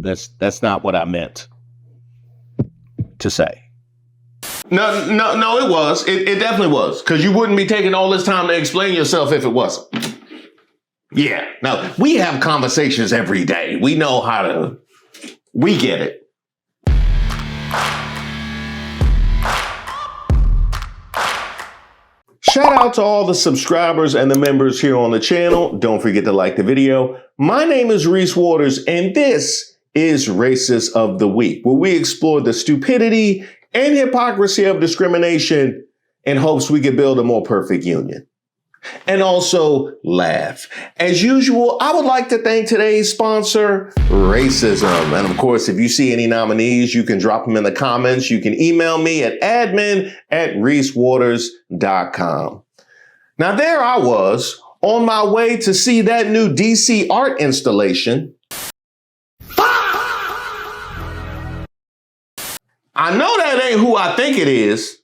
That's not what I meant to say. No, it was. It definitely was. Because you wouldn't be taking all this time to explain yourself if it wasn't. Yeah. Now, we have conversations every day. We know how to, we get it. Shout out to all the subscribers and the members here on the channel. Don't forget to like the video. My name is Reese Waters, and this is Racist of the Week, where we explore the stupidity and hypocrisy of discrimination in hopes we can build a more perfect union. And also laugh. As usual, I would like to thank today's sponsor, Racism. And of course, if you see any nominees, you can drop them in the comments. You can email me at admin@ReeseWaters.com. Now, there I was on my way to see that new DC art installation. I know that ain't who I think it is.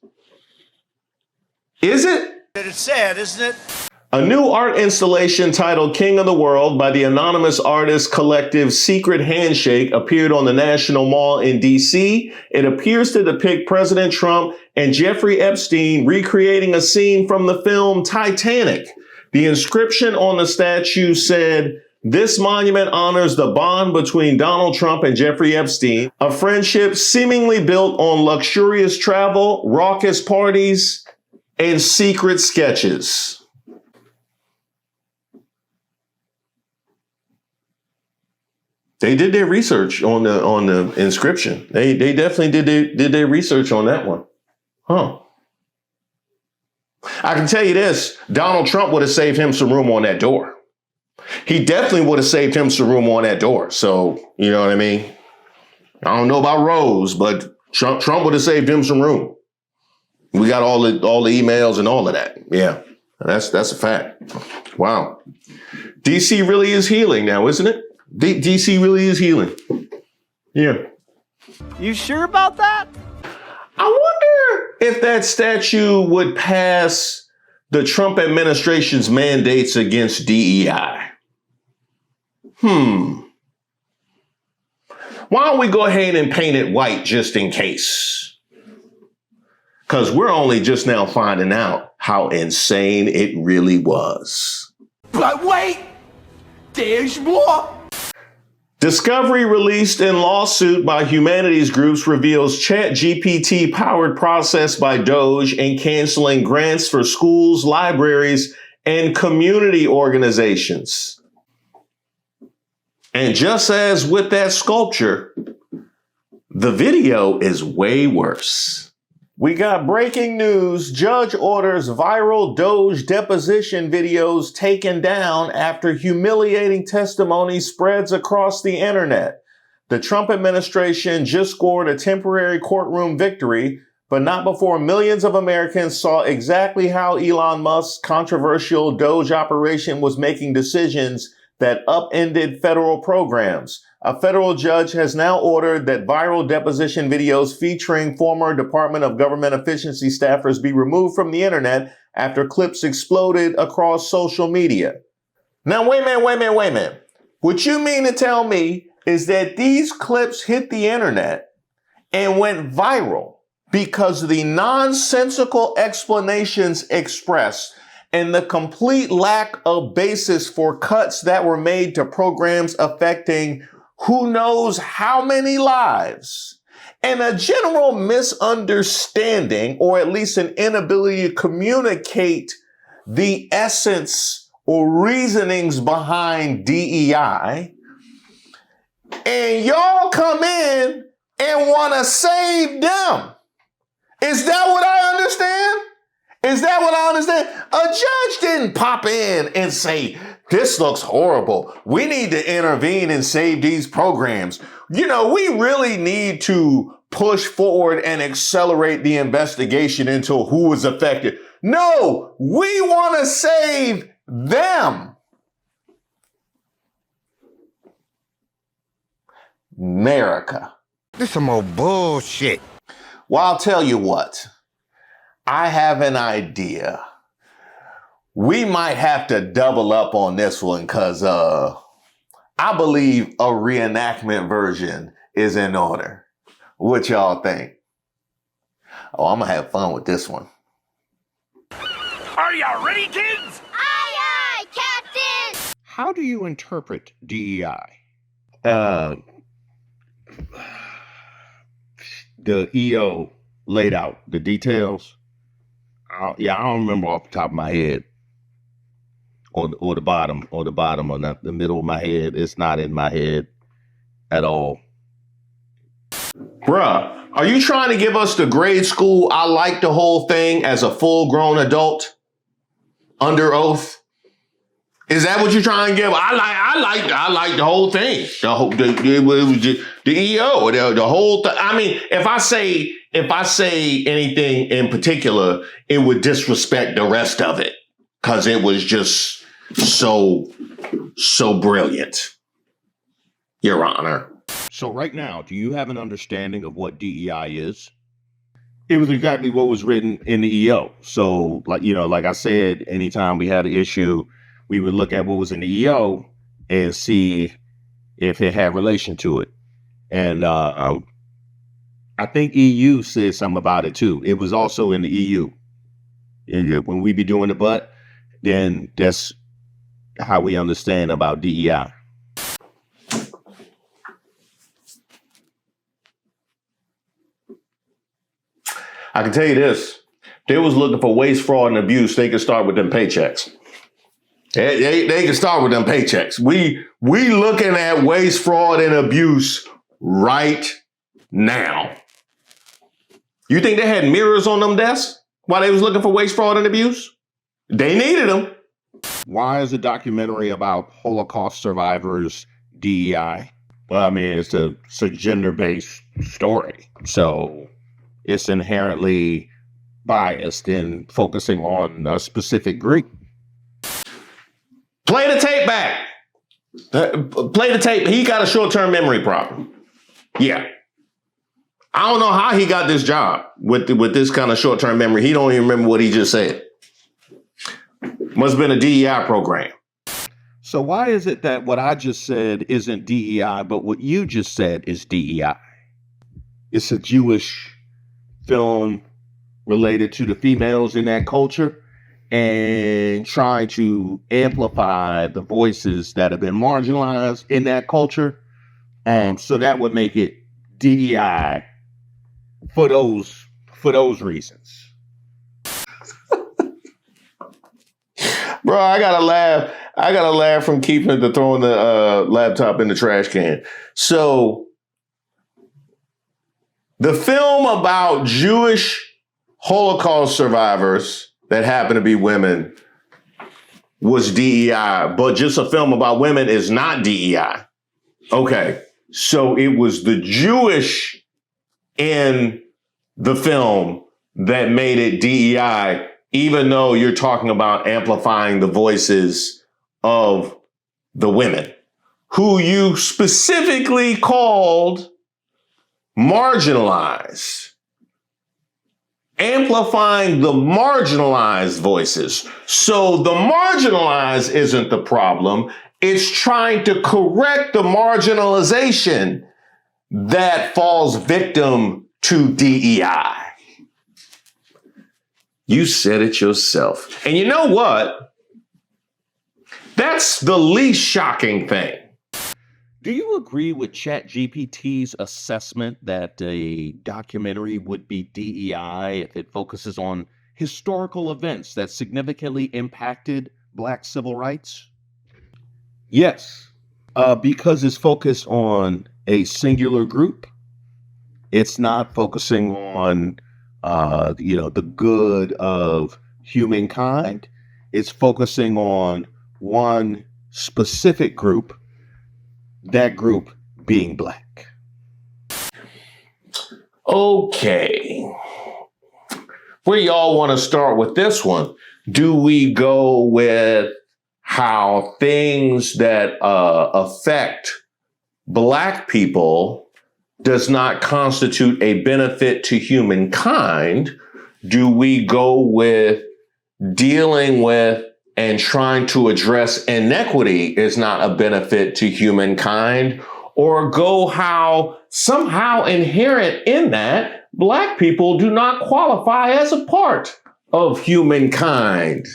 Is it? It's sad, isn't it? A new art installation titled King of the World by the anonymous artist collective Secret Handshake appeared on the National Mall in DC. It appears to depict President Trump and Jeffrey Epstein recreating a scene from the film Titanic. The inscription on the statue said, "This monument honors the bond between Donald Trump and Jeffrey Epstein, a friendship seemingly built on luxurious travel, raucous parties, and secret sketches." They did their research on the inscription. They definitely did their research on that one. Huh. I can tell you this, Donald Trump would have saved him some room on that door. He definitely would have saved him some room on that door. So, you know what I mean? I don't know about Rose, but Trump would have saved him some room. We got all the emails and all of that. Yeah, that's a fact. Wow. DC really is healing now, isn't it? DC really is healing. Yeah. You sure about that? I wonder if that statue would pass the Trump administration's mandates against DEI. Why don't we go ahead and paint it white just in case? Because we're only just now finding out how insane it really was. But wait, there's more. Discovery released in lawsuit by humanities groups reveals ChatGPT powered process by DOGE in canceling grants for schools, libraries, and community organizations. And just as with that sculpture, the video is way worse. We got breaking news. Judge orders viral DOGE deposition videos taken down after humiliating testimony spreads across the internet. The Trump administration just scored a temporary courtroom victory, but not before millions of Americans saw exactly how Elon Musk's controversial DOGE operation was making decisions that upended federal programs. A federal judge has now ordered that viral deposition videos featuring former Department of Government Efficiency staffers be removed from the internet after clips exploded across social media. Now, wait a minute. What you mean to tell me is that these clips hit the internet and went viral because of the nonsensical explanations expressed and the complete lack of basis for cuts that were made to programs affecting who knows how many lives, and a general misunderstanding, or at least an inability to communicate the essence or reasonings behind DEI, and y'all come in and want to save them. Is that what I understand? A judge didn't pop in and say, "This looks horrible. We need to intervene and save these programs. You know, we really need to push forward and accelerate the investigation into who was affected." No, we want to save them. America. This some old bullshit. Well, I'll tell you what. I have an idea. We might have to double up on this one because I believe a reenactment version is in order. What y'all think? Oh, I'm going to have fun with this one. Are you ready, kids? Aye, aye, Captain! How do you interpret DEI? The EO laid out the details. I don't remember off the top of my head, or the bottom, or the middle of my head. It's not in my head at all. Bruh, are you trying to give us the grade school I like the whole thing as a full-grown adult under oath? Is that what you're trying to give? I like the whole thing. It was the EO, the whole thing. I mean, if I say anything in particular, it would disrespect the rest of it because it was just so brilliant, Your Honor. So right now, do you have an understanding of what DEI is? It was exactly what was written in the EO. So, like I said, anytime we had an issue, we would look at what was in the EO and see if it had relation to it. And I think EU said something about it too. It was also in the EU. And when we be doing the butt, then that's how we understand about DEI. I can tell you this. If they was looking for waste, fraud, and abuse, they could start with them paychecks. They can start with them paychecks. We looking at waste, fraud, and abuse right now. You think they had mirrors on them desks while they was looking for waste, fraud, and abuse? They needed them. Why is a documentary about Holocaust survivors DEI? Well, I mean, it's a gender-based story. So it's inherently biased in focusing on a specific group. Play the tape back. Play the tape. He got a short-term memory problem. Yeah. I don't know how he got this job with this kind of short-term memory. He don't even remember what he just said. Must have been a DEI program. So why is it that what I just said isn't DEI, but what you just said is DEI? It's a Jewish film related to the females in that culture and trying to amplify the voices that have been marginalized in that culture. So that would make it DEI for those reasons. Bro, I gotta laugh from keeping to throwing the laptop in the trash can. So the film about Jewish Holocaust survivors that happen to be women was DEI, but just a film about women is not DEI. Okay, so it was the Jewish in the film that made it DEI, even though you're talking about amplifying the voices of the women, who you specifically called marginalized. Amplifying the marginalized voices. So the marginalized isn't the problem. It's trying to correct the marginalization that falls victim to DEI. You said it yourself. And you know what? That's the least shocking thing. Do you agree with ChatGPT's assessment that a documentary would be DEI if it focuses on historical events that significantly impacted Black civil rights? Yes, because it's focused on a singular group. It's not focusing on, the good of humankind. It's focusing on one specific group. That group being Black. Okay. Where y'all want to start with this one? Do we go with how things that affect Black people does not constitute a benefit to humankind? Do we go with dealing with and trying to address inequity is not a benefit to humankind, or go how somehow inherent in that Black people do not qualify as a part of humankind.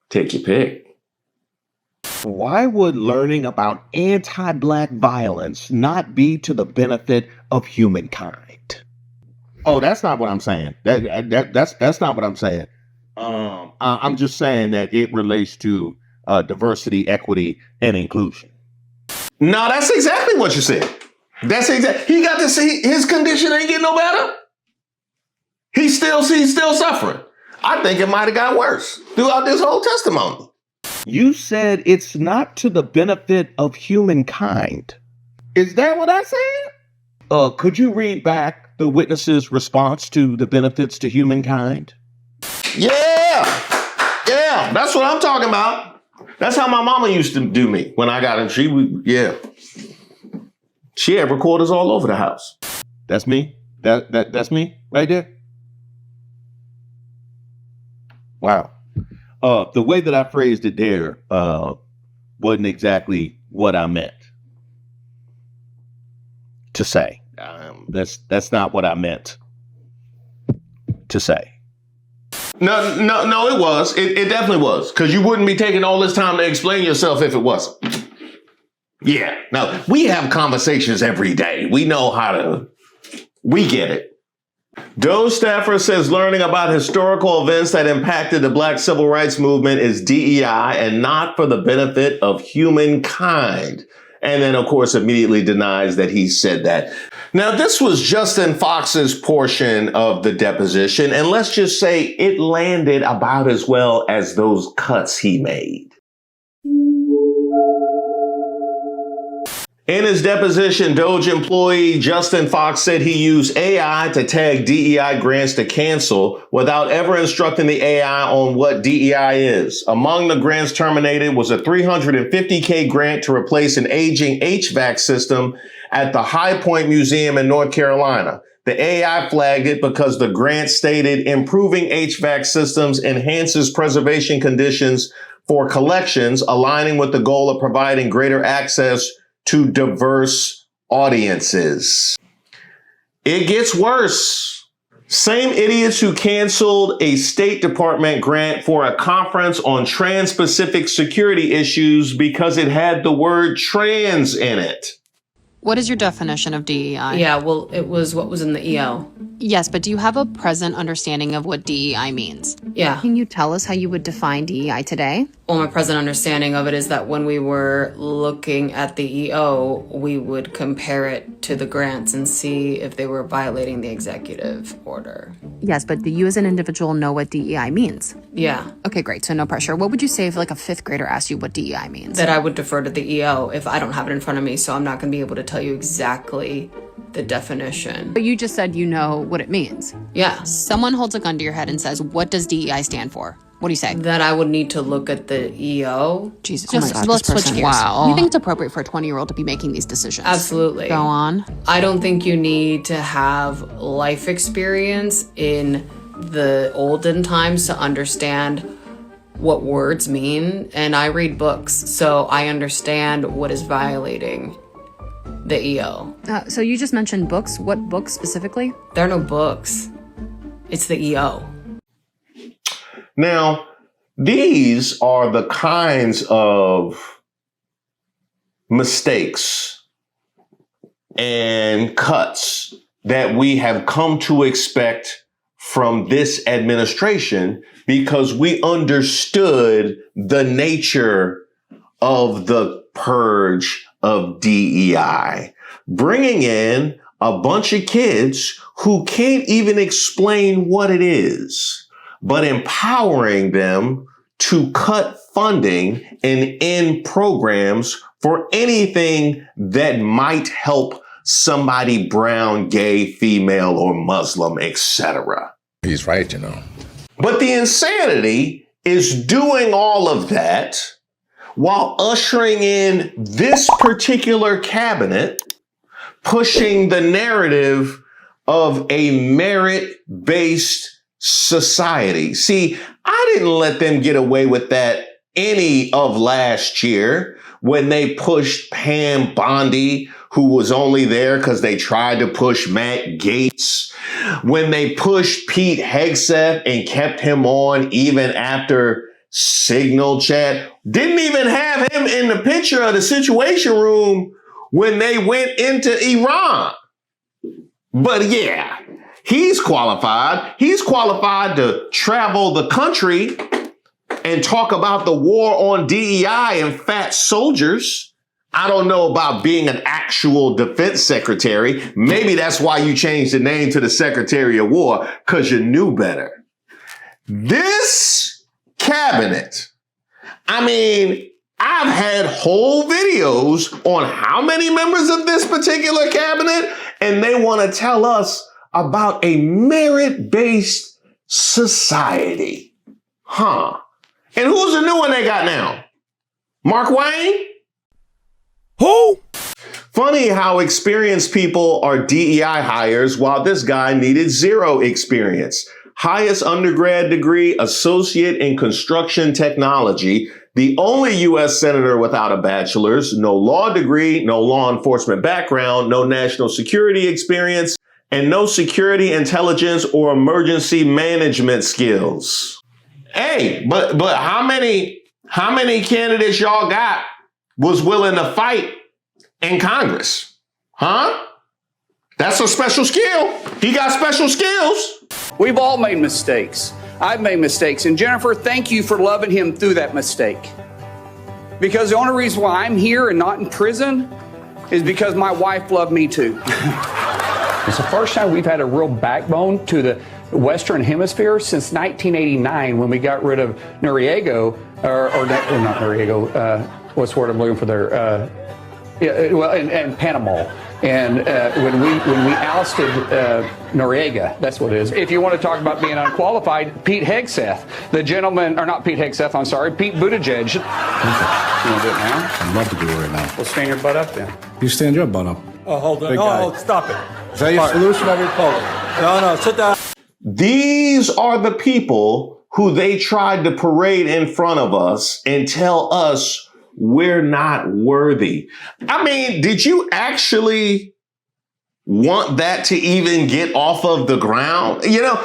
Take your pick. Why would learning about anti-Black violence not be to the benefit of humankind? Oh, that's not what I'm saying. That's not what I'm saying. I'm just saying that it relates to diversity, equity, and inclusion. No, that's exactly what you said. That's exactly. He got to see his condition ain't getting no better. He's still suffering. I think it might have got worse throughout this whole testimony. You said it's not to the benefit of humankind. Is that what I said? Could you read back the witness's response to the benefits to humankind? Yeah, that's what I'm talking about. That's how my mama used to do me when I got in. She had recorders all over the house. That's me. That's me right there. Wow. The way that I phrased it there wasn't exactly what I meant to say. That's not what I meant to say. No, it was. It definitely was. Because you wouldn't be taking all this time to explain yourself if it wasn't. Yeah. No, we have conversations every day. We know we get it. DOGE staffer says learning about historical events that impacted the Black civil rights movement is DEI and not for the benefit of humankind. And then, of course, immediately denies that he said that. Now, this was Justin Fox's portion of the deposition, and let's just say it landed about as well as those cuts he made. In his deposition, DOGE employee Justin Fox said he used AI to tag DEI grants to cancel without ever instructing the AI on what DEI is. Among the grants terminated was a $350K grant to replace an aging HVAC system at the High Point Museum in North Carolina. The AI flagged it because the grant stated improving HVAC systems enhances preservation conditions for collections, aligning with the goal of providing greater access to diverse audiences. It gets worse. Same idiots who canceled a State Department grant for a conference on trans-Pacific security issues because it had the word trans in it. What is your definition of DEI? Yeah, well, it was what was in the EO. Yes, but do you have a present understanding of what DEI means? Yeah. Can you tell us how you would define DEI today? Well, my present understanding of it is that when we were looking at the EO, we would compare it to the grants and see if they were violating the executive order. Yes, but do you as an individual know what DEI means? Yeah. Okay, great. So no pressure. What would you say if like a fifth grader asked you what DEI means? That I would defer to the EO if I don't have it in front of me, so I'm not going to be able to tell you exactly the definition. But you just said you know what it means. Yeah. Someone holds a gun to your head and says, what does DEI stand for? What do you say? That I would need to look at the EO. Jesus, Just, oh my God, let's switch gears. Wow. You think it's appropriate for a 20-year-old to be making these decisions? Absolutely. Go on. I don't think you need to have life experience in the olden times to understand what words mean. And I read books, so I understand what is violating the EO. So you just mentioned books. What books specifically? There are no books. It's the EO. Now, these are the kinds of mistakes and cuts that we have come to expect from this administration because we understood the nature of the purge of DEI, bringing in a bunch of kids who can't even explain what it is, but empowering them to cut funding and end programs for anything that might help somebody brown, gay, female, or Muslim, etc. He's right, you know. But the insanity is doing all of that while ushering in this particular cabinet, pushing the narrative of a merit-based society. See, I didn't let them get away with that any of last year when they pushed Pam Bondi, who was only there because they tried to push Matt Gaetz, when they pushed Pete Hegseth and kept him on even after Signal Chat, didn't even have him in the picture of the Situation Room when they went into Iran. But yeah, he's qualified. He's qualified to travel the country and talk about the war on DEI and fat soldiers. I don't know about being an actual defense secretary. Maybe that's why you changed the name to the Secretary of War, because you knew better. This cabinet, I mean, I've had whole videos on how many members of this particular cabinet, and they want to tell us about a merit-based society. Huh. And who's the new one they got now? Mark Wayne? Who? Funny how experienced people are DEI hires while this guy needed zero experience. Highest undergrad degree, associate in construction technology, the only U.S. senator without a bachelor's, no law degree, no law enforcement background, no national security experience, and no security intelligence or emergency management skills. Hey, but how many candidates y'all got was willing to fight in Congress? Huh? That's a special skill. He got special skills. We've all made mistakes. I've made mistakes. And Jennifer, thank you for loving him through that mistake. Because the only reason why I'm here and not in prison is because my wife loved me too. It's the first time we've had a real backbone to the Western Hemisphere since 1989 when we got rid of Noriega, or not Noriega, what's the word I'm looking for there? And Panama. And when we ousted Noriega, that's what it is. If you want to talk about being unqualified, Pete Hegseth, the gentleman, or not Pete Hegseth, I'm sorry, Pete Buttigieg. You want to do it now? I'd love to do it right now. Well, stand your butt up then. You stand your butt up. Oh, hold on. Big guy. Oh, stop it. Is that your solution of your problem? No, sit down. These are the people who they tried to parade in front of us and tell us we're not worthy. I mean, did you actually want that to even get off of the ground? You know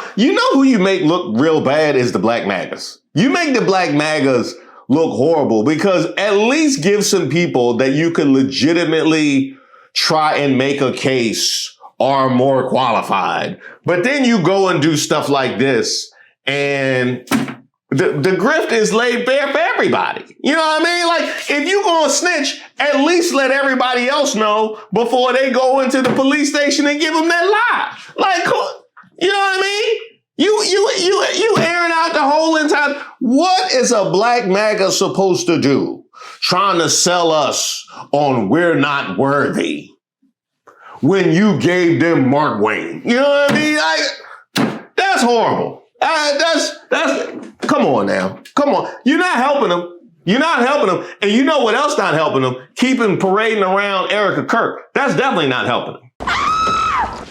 who you make look real bad is the Black MAGAs. You make the Black MAGAs look horrible because at least give some people that you can legitimately try and make a case are more qualified. But then you go and do stuff like this and the grift is laid bare for everybody. You know what I mean? Like, if you gonna snitch, at least let everybody else know before they go into the police station and give them that lie. Like, you know what I mean? You airing out the whole entire. What is a Black MAGA supposed to do? Trying to sell us on we're not worthy when you gave them Mark Wayne. You know what I mean? That's horrible. That's come on now. Come on. You're not helping them. You're not helping them. And you know what else not helping them? Keeping parading around Erika Kirk. That's definitely not helping them.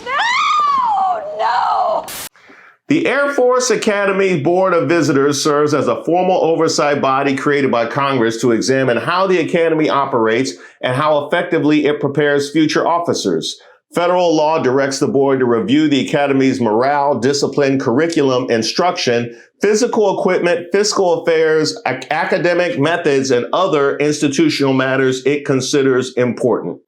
No! The Air Force Academy Board of Visitors serves as a formal oversight body created by Congress to examine how the Academy operates and how effectively it prepares future officers. Federal law directs the board to review the Academy's morale, discipline, curriculum, instruction, physical equipment, fiscal affairs, academic methods, and other institutional matters it considers important.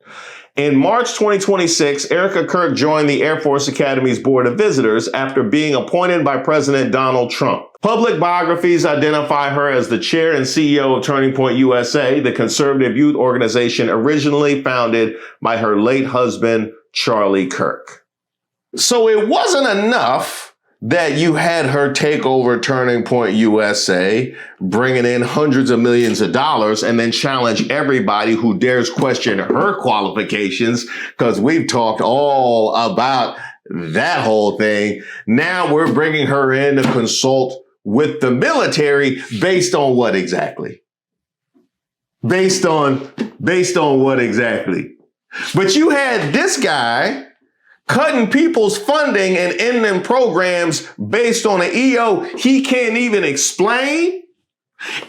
In March 2026, Erika Kirk joined the Air Force Academy's Board of Visitors after being appointed by President Donald Trump. Public biographies identify her as the chair and CEO of Turning Point USA, the conservative youth organization originally founded by her late husband, Charlie Kirk. So it wasn't enough that you had her take over Turning Point USA, bringing in hundreds of millions of dollars, and then challenge everybody who dares question her qualifications, because we've talked all about that whole thing. Now we're bringing her in to consult with the military based on what exactly? Based on what exactly? But you had this guy cutting people's funding and ending programs based on an EO he can't even explain.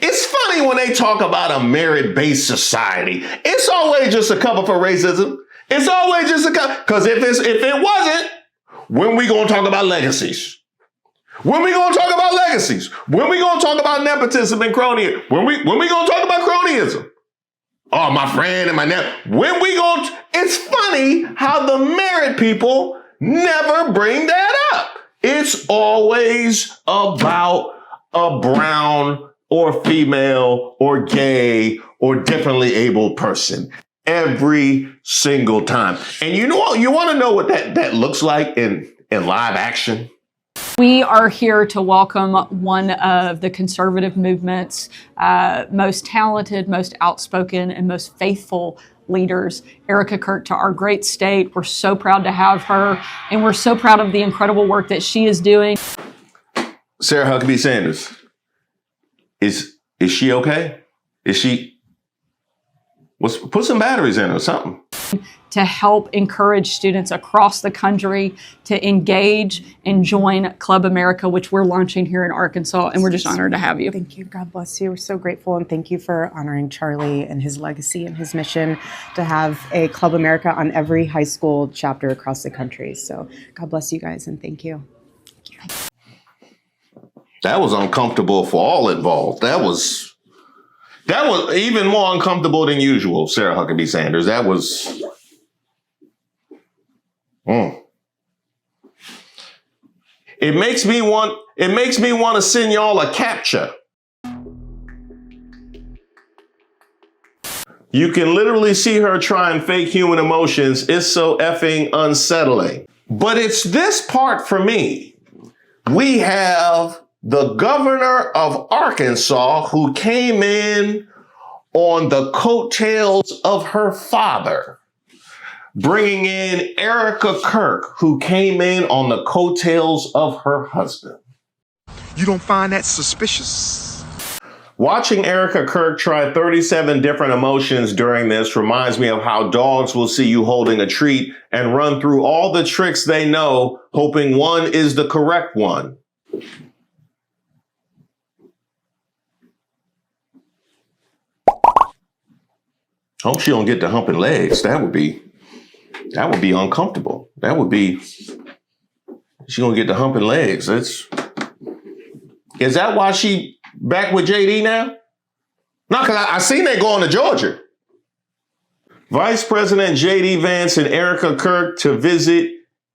It's funny when they talk about a merit-based society. It's always just a cover for racism. It's always just a cover. Because if it wasn't, when we gonna talk about legacies? When we gonna talk about legacies? When we gonna talk about nepotism and cronyism? When we gonna talk about cronyism? Oh, my friend and my when we gonna? It's funny how the merit people never bring that up. It's always about a brown or female or gay or differently abled person every single time. And you know what? You want to know what that looks like in live action? We are here to welcome one of the conservative movement's most talented, most outspoken, and most faithful leaders, Erika Kirk, to our great state. We're so proud to have her, and we're so proud of the incredible work that she is doing. Sarah Huckabee Sanders, is she okay? Is she? Put some batteries in her or something. To help encourage students across the country to engage and join Club America, which we're launching here in Arkansas, and we're just honored to have you. Thank you. God bless you. We're so grateful, and thank you for honoring Charlie and his legacy and his mission to have a Club America on every high school chapter across the country. So God bless you guys, and thank you. That was uncomfortable for all involved. That was even more uncomfortable than usual, Sarah Huckabee Sanders. That was... It makes me want to send y'all a captcha. You can literally see her trying fake human emotions. It's so effing unsettling. But it's this part for me. We have the governor of Arkansas who came in on the coattails of her father, bringing in Erika Kirk, who came in on the coattails of her husband. You don't find that suspicious? Watching Erika Kirk try 37 different emotions during this reminds me of how dogs will see you holding a treat and run through all the tricks they know, hoping one is the correct one. Hope she don't get the humping legs. That would be uncomfortable. That would be, she gonna get the humping legs. Is that why she back with JD now? No, because I seen they going to Georgia. Vice President JD Vance and Erika Kirk to visit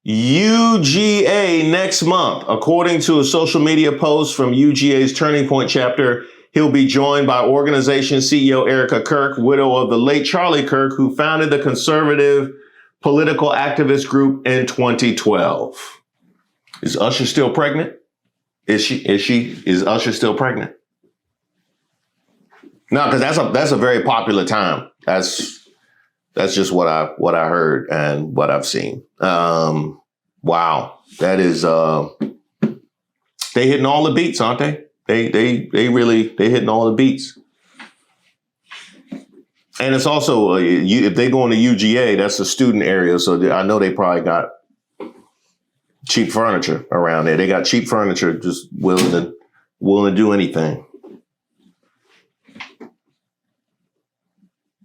UGA next month. According to a social media post from UGA's Turning Point chapter, he'll be joined by organization CEO Erika Kirk, widow of the late Charlie Kirk, who founded the conservative political activist group in 2012. Is Usher still pregnant? Is Usher still pregnant? No, because that's a very popular time. That's just what I heard and what I've seen. Wow, that is they hitting all the beats, aren't they? They hitting all the beats. And it's also, if they go into UGA, that's the student area. So I know they probably got cheap furniture around there. They got cheap furniture, just willing to do anything.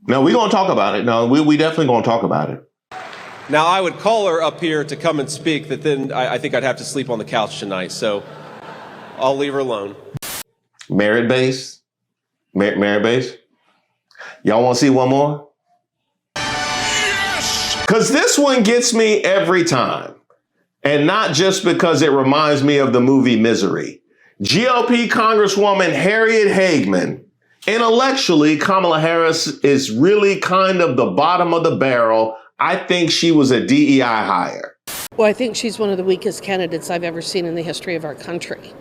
No, we're going to talk about it. No, we definitely going to talk about it. Now, I would call her up here to come and speak, but then I think I'd have to sleep on the couch tonight. So I'll leave her alone. Merit-based? Merit-based? Y'all want to see one more? Yes! Because this one gets me every time. And not just because it reminds me of the movie Misery. GOP Congresswoman Harriet Hagman. Intellectually, Kamala Harris is really kind of the bottom of the barrel. I think she was a DEI hire. Well, I think she's one of the weakest candidates I've ever seen in the history of our country.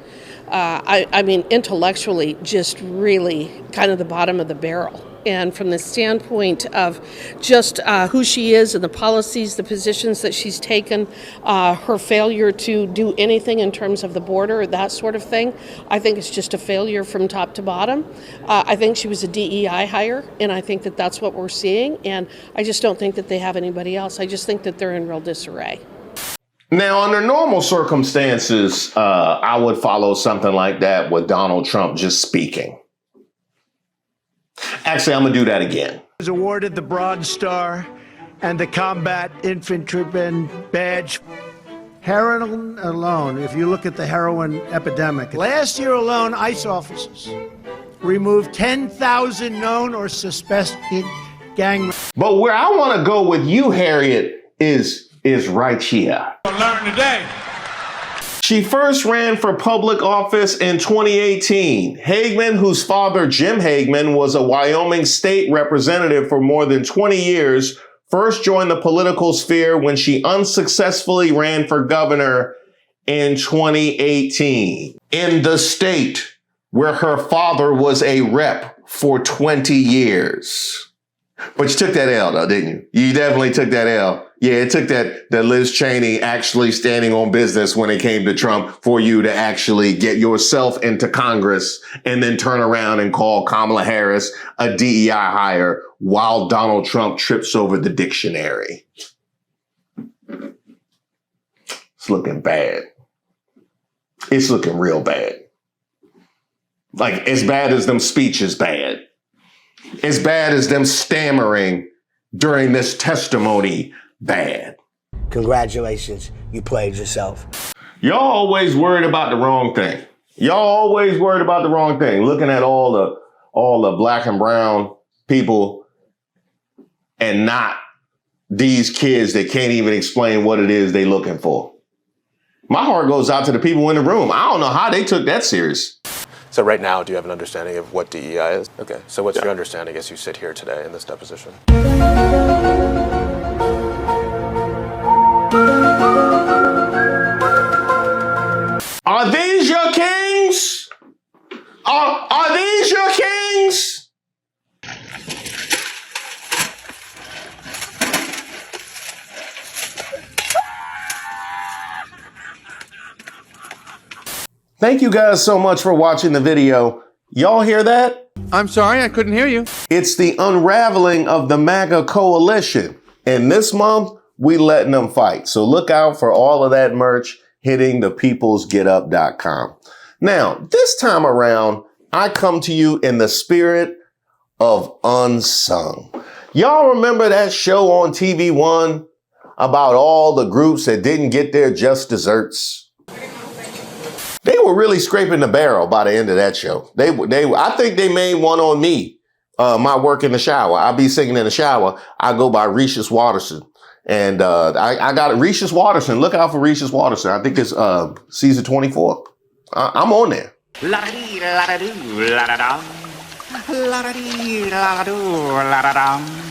I mean, intellectually, just really kind of the bottom of the barrel. And from the standpoint of just who she is and the policies, the positions that she's taken, her failure to do anything in terms of the border, that sort of thing, I think it's just a failure from top to bottom. I think she was a DEI hire, and I think that that's what we're seeing. And I just don't think that they have anybody else. I just think that they're in real disarray. Now, under normal circumstances, I would follow something like that with Donald Trump just speaking. Actually, I'm going to do that again. Was awarded the Bronze Star and the Combat Infantryman Badge. Heroin alone, if you look at the heroin epidemic, last year alone, ICE officers removed 10,000 known or suspected gang. But where I want to go with you, Harriet, is right here. Learn today. She first ran for public office in 2018. Hagman, whose father, Jim Hagman, was a Wyoming state representative for more than 20 years, first joined the political sphere when she unsuccessfully ran for governor in 2018 in the state where her father was a rep for 20 years. But you took that L, though, didn't you? You definitely took that L. Yeah, it took that Liz Cheney actually standing on business when it came to Trump for you to actually get yourself into Congress and then turn around and call Kamala Harris a DEI hire while Donald Trump trips over the dictionary. It's looking bad. It's looking real bad. Like, as bad as them speeches bad. As bad as them stammering during this testimony bad. Congratulations, you played yourself. Y'all always worried about the wrong thing. Y'all always worried about the wrong thing. Looking at all the black and brown people and not these kids that can't even explain what it is they looking for. My heart goes out to the people in the room. I don't know how they took that serious. So right now, do you have an understanding of what DEI is? Okay, so what's your understanding as you sit here today in this deposition? Are these your kings? Are these your kings? Thank you guys so much for watching the video. Y'all hear that? I'm sorry, I couldn't hear you. It's the unraveling of the MAGA coalition. And this month, we letting them fight. So look out for all of that merch hitting thepeoplesgetup.com. Now, this time around, I come to you in the spirit of Unsung. Y'all remember that show on TV One about all the groups that didn't get their just desserts? They were really scraping the barrel by the end of that show. I think they made one on me, my work in the shower. I'll be singing in the shower. I go by ReeseWatersTips. And I got ReeseWatersTips. Look out for ReeseWatersTips. I think it's season 24. I'm on there. La-da-dee, la-da-doo, la-da-dum. La-da-dee, la-da-doo, la-da-dum.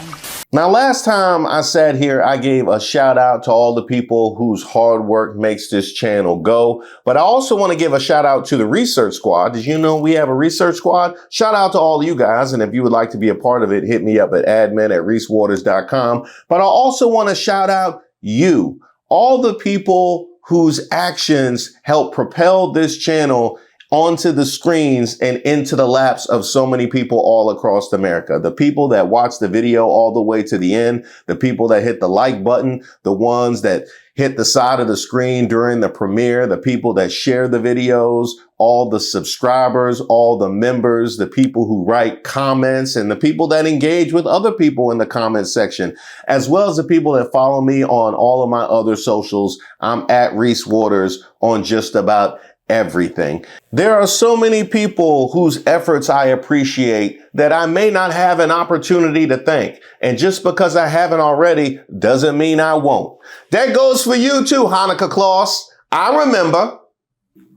Now, last time I sat here, I gave a shout out to all the people whose hard work makes this channel go. But I also want to give a shout out to the research squad. Did you know we have a research squad? Shout out to all of you guys. And if you would like to be a part of it, hit me up at admin@ReeseWaters.com. But I also want to shout out you, all the people whose actions help propel this channel onto the screens and into the laps of so many people all across America. The people that watch the video all the way to the end, the people that hit the like button, the ones that hit the side of the screen during the premiere, the people that share the videos, all the subscribers, all the members, the people who write comments, and the people that engage with other people in the comment section, as well as the people that follow me on all of my other socials. I'm at Reese Waters on just about everything. There are so many people whose efforts I appreciate that I may not have an opportunity to thank. And just because I haven't already doesn't mean I won't. That goes for you too, Hanukkah Claus. I remember.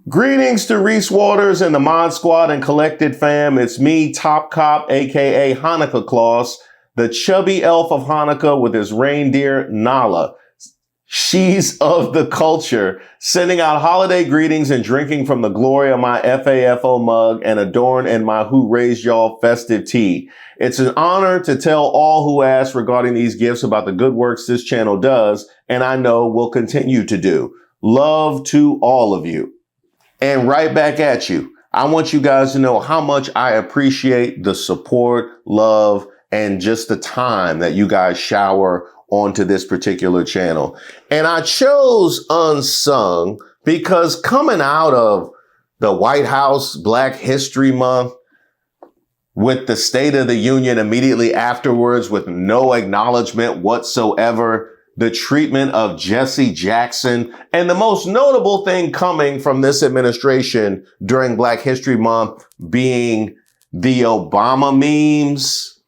Greetings to Reese Waters and the Mod Squad and Collected fam. It's me, Top Cop, aka Hanukkah Claus, the chubby elf of Hanukkah with his reindeer Nala. She's of the culture, sending out holiday greetings and drinking from the glory of my FAFO mug and adorned in my Who Raised Y'all festive tee. It's an honor to tell all who ask regarding these gifts about the good works this channel does, and I know will continue to do. Love to all of you. And right back at you. I want you guys to know how much I appreciate the support, love, and just the time that you guys shower onto this particular channel. And I chose Unsung because coming out of the White House Black History Month, with the State of the Union immediately afterwards, with no acknowledgement whatsoever, the treatment of Jesse Jackson, and the most notable thing coming from this administration during Black History Month being the Obama memes.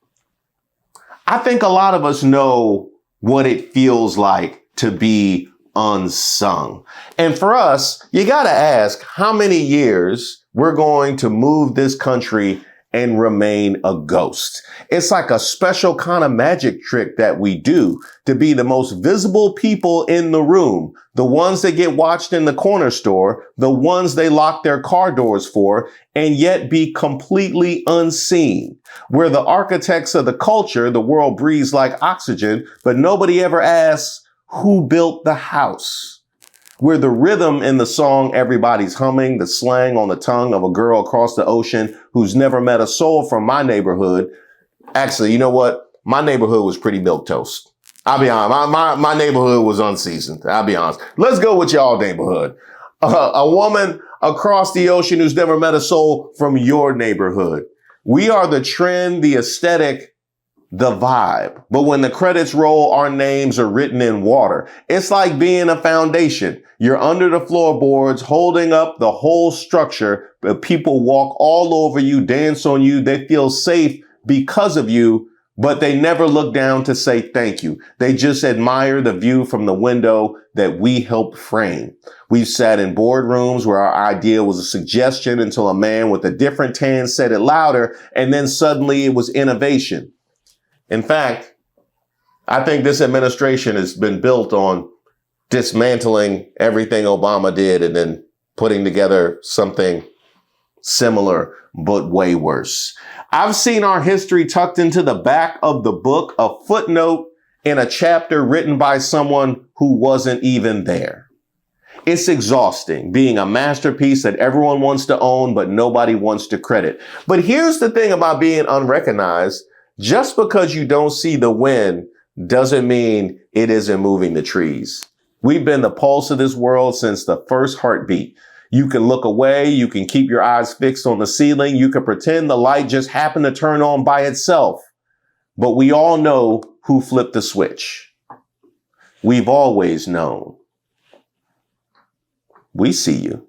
I think a lot of us know what it feels like to be unsung. And for us, you got to ask how many years we're going to move this country and remain a ghost. It's like a special kind of magic trick that we do to be the most visible people in the room, the ones that get watched in the corner store, the ones they lock their car doors for, and yet be completely unseen. We're the architects of the culture the world breathes like oxygen, but nobody ever asks who built the house. We're the rhythm in the song everybody's humming, the slang on the tongue of a girl across the ocean who's never met a soul from my neighborhood. Actually, you know what? My neighborhood was pretty milquetoast. I'll be honest. My neighborhood was unseasoned. I'll be honest. Let's go with y'all neighborhood. A woman across the ocean who's never met a soul from your neighborhood. We are the trend, the aesthetic, the vibe. But when the credits roll, our names are written in water. It's like being a foundation. You're under the floorboards, holding up the whole structure, but people walk all over you, dance on you. They feel safe because of you, but they never look down to say thank you. They just admire the view from the window that we helped frame. We've sat in boardrooms where our idea was a suggestion until a man with a different tan said it louder, and then suddenly it was innovation. In fact, I think this administration has been built on dismantling everything Obama did and then putting together something similar, but way worse. I've seen our history tucked into the back of the book, a footnote in a chapter written by someone who wasn't even there. It's exhausting being a masterpiece that everyone wants to own, but nobody wants to credit. But here's the thing about being unrecognized. Just because you don't see the wind doesn't mean it isn't moving the trees. We've been the pulse of this world since the first heartbeat. You can look away. You can keep your eyes fixed on the ceiling. You can pretend the light just happened to turn on by itself. But we all know who flipped the switch. We've always known. We see you.